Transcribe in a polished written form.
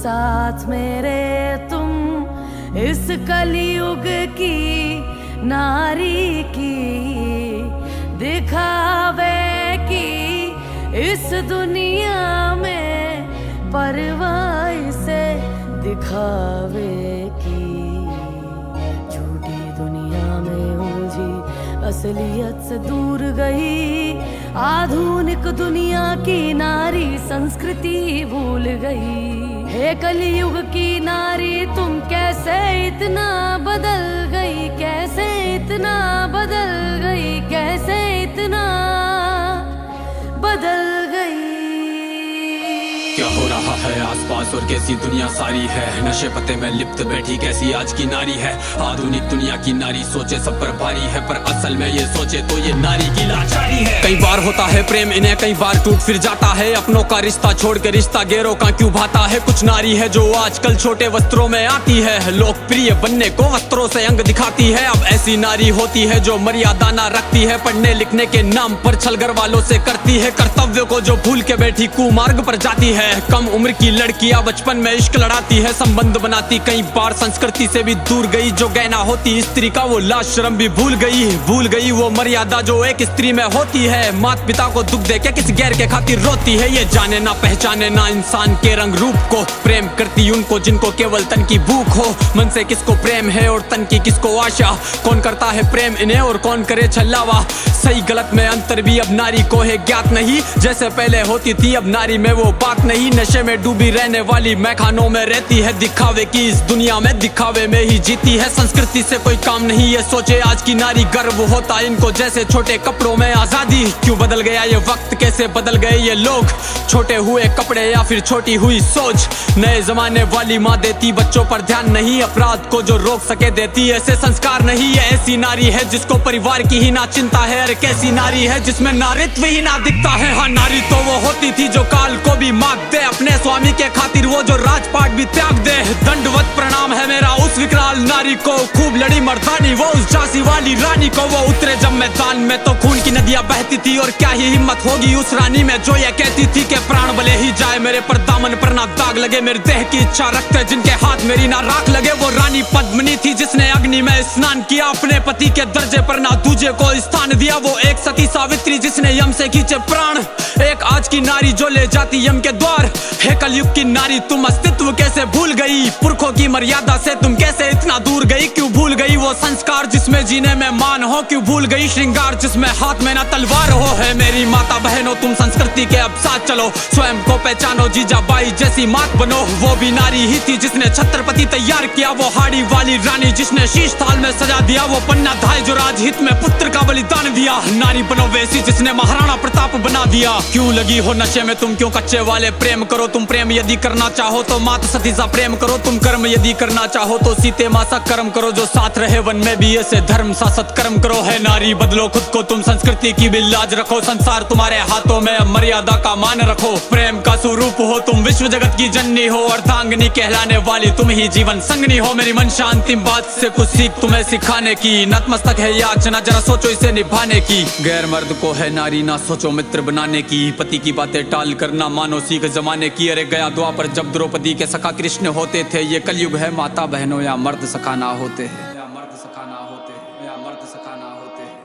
साथ मेरे तुम इस कलयुग की नारी की दिखावे की इस दुनिया में परवाह से दिखावे की। झूठी दुनिया में उलझी असलियत से दूर गई, आधुनिक दुनिया की नारी संस्कृति भूल गई। हे कलयुग की नारी तुम कैसे इतना बदल गई, कैसे इतना बदल गई, कैसे इतना बदल गई। क्या हो रहा है आसपास और कैसी दुनिया सारी है, नशे पते में लिप्त बैठी कैसी आज की नारी है। आधुनिक दुनिया की नारी सोचे सब पर भारी है, पर असल में ये सोचे तो ये नारी की लाचारी है। कई बार होता है प्रेम इन्हें, कई बार टूट फिर जाता है, अपनों का रिश्ता छोड़ के रिश्ता गैरों का क्यों भाता है। कुछ नारी है जो आजकल छोटे वस्त्रों में आती है, लोकप्रिय बनने को वस्त्रों से अंग दिखाती है। अब ऐसी नारी होती है जो मर्यादा ना रखती है, पढ़ने लिखने के नाम पर छल घर वालों से करती है कर्तव्य को जो भूल के बैठी कुमार्ग पर जाती है। कम उम्र की लड़कियां बचपन में इश्क लड़ाती है, संबंध बनाती कई बार संस्कृति से भी दूर गई। जो गहना होती स्त्री का वो लाज शर्म भी भूल गई वो मर्यादा जो एक स्त्री में होती है। माता पिता को दुख दे के किस गैर के खातिर रोती है, ये जाने ना पहचाने ना इंसान के रंग रूप को। प्रेम करती उनको जिनको केवल तन की भूख हो, मन से किसको प्रेम है और तन की किसको आशा। कौन करता है प्रेम इन्हें और कौन करे छलावा, सही गलत में अंतर भी अब नारी को है ज्ञात नहीं। जैसे पहले होती थी अब नारी में वो बात नहीं, नशे में डूबी रहने वाली मैखानों में रहती है। दिखावे की इस दुनिया में दिखावे में ही जीती है, संस्कृति से कोई काम नहीं ये सोचे आज की नारी। गर्व होता इनको जैसे छोटे कपड़ों में आजादी, क्यों बदल गया ये वक्त कैसे बदल गए ये लोग। छोटे हुए कपड़े या फिर छोटी हुई सोच, नए जमाने वाली माँ देती बच्चों पर ध्यान नहीं, अपराध को जो रोक सके देती ऐसे संस्कार नहीं। ये ऐसी नारी है जिसको परिवार की ही ना चिंता है, अरे कैसी नारी है जिसमें नारित्व ही ना दिखता है। हाँ नारी तो वो होती थी जो काल को भी मात दे, अपने स्वामी के खातिर वो जो राजपाट भी त्याग दे। दंडवत प्रणाम है मेरा उस विकराल नारी को, खूब लड़ी मर्दानी वो उस झांसी वाली रानी को। वो उतरे जब मैदान में तो खून की नदियां बहती थी, और क्या ही हिम्मत होगी उस रानी में जो ये कहती थी कि प्राण भले ही जाए मेरे पर दामन पर ना दाग लगे, मेरे देह की इच्छा रखते जिनके हाथ मेरी ना राख लगे। वो रानी पद्मिनी थी जिसने अग्नि में स्नान किया, अपने पति के दर्जे पर ना दूजे को स्थान दिया। वो एक सती सावित्री जिसने यम से खींचे प्राण, एक आज की नारी जो ले जाती यम के द्वार। हे कलयुग की नारी तुम अस्तित्व कैसे भूल गई, पुरखों की मर्यादा से तुम कैसे इतना दूर गई। क्यों भूल गई वो संस्कार जिसमें जीने में मान हो, क्यों भूल गई श्रृंगार जिसमें हाथ में ना तलवार हो। है मेरी माता बहनों तुम संस्कृति के अब साथ चलो, स्वयं को पहचानो जीजाबाई जैसी मात बनो। वो भी नारी ही थी जिसने छत्रपति तैयार किया, वो हाड़ी वाली रानी जिसने शीश थाल में सजा दिया। वो पन्ना धाय जो राजहित में पुत्र का बलिदान दिया, नारी बनो वैसी जिसने महाराणा प्रताप बना दिया। क्यों लगी हो नशे में तुम, क्यों कच्चे वाले प्रेम करो तुम। प्रेम यदि करना चाहो तो मात सती सा प्रेम करो तुम, कर्म यदि करना चाहो तो सीते माँ सा कर्म करो। जो साथ रहे वन में भी ऐसे धर्म सा सत्कर्म करो। है नारी बदलो खुद को तुम, संस्कृति की भी लाज रखो, संसार तुम्हारे हाथों में मर्यादा का मान रखो। प्रेम का स्वरूप हो तुम, विश्व जगत की जननी हो, अर्धांगिनी कहलाने वाली तुम ही जीवन संगनी हो। मेरी मंशा अंतिम बात से कुछ सीख तुम्हें सिखाने की, नतमस्तक है याचना जरा सोचो इसे निभाने की। गैर मर्द को है नारी ना सोचो मित्र बनाने की, पति की बातें टाल कर ना मानो सीख जमाने की। अरे गया द्वापर जब द्रौपदी के सखा कृष्ण होते थे, ये कलयुग है माता बहनों या मर्द सखा ना होते हैं, या मर्द सखा ना होते हैं, या मर्द सखा ना होते हैं।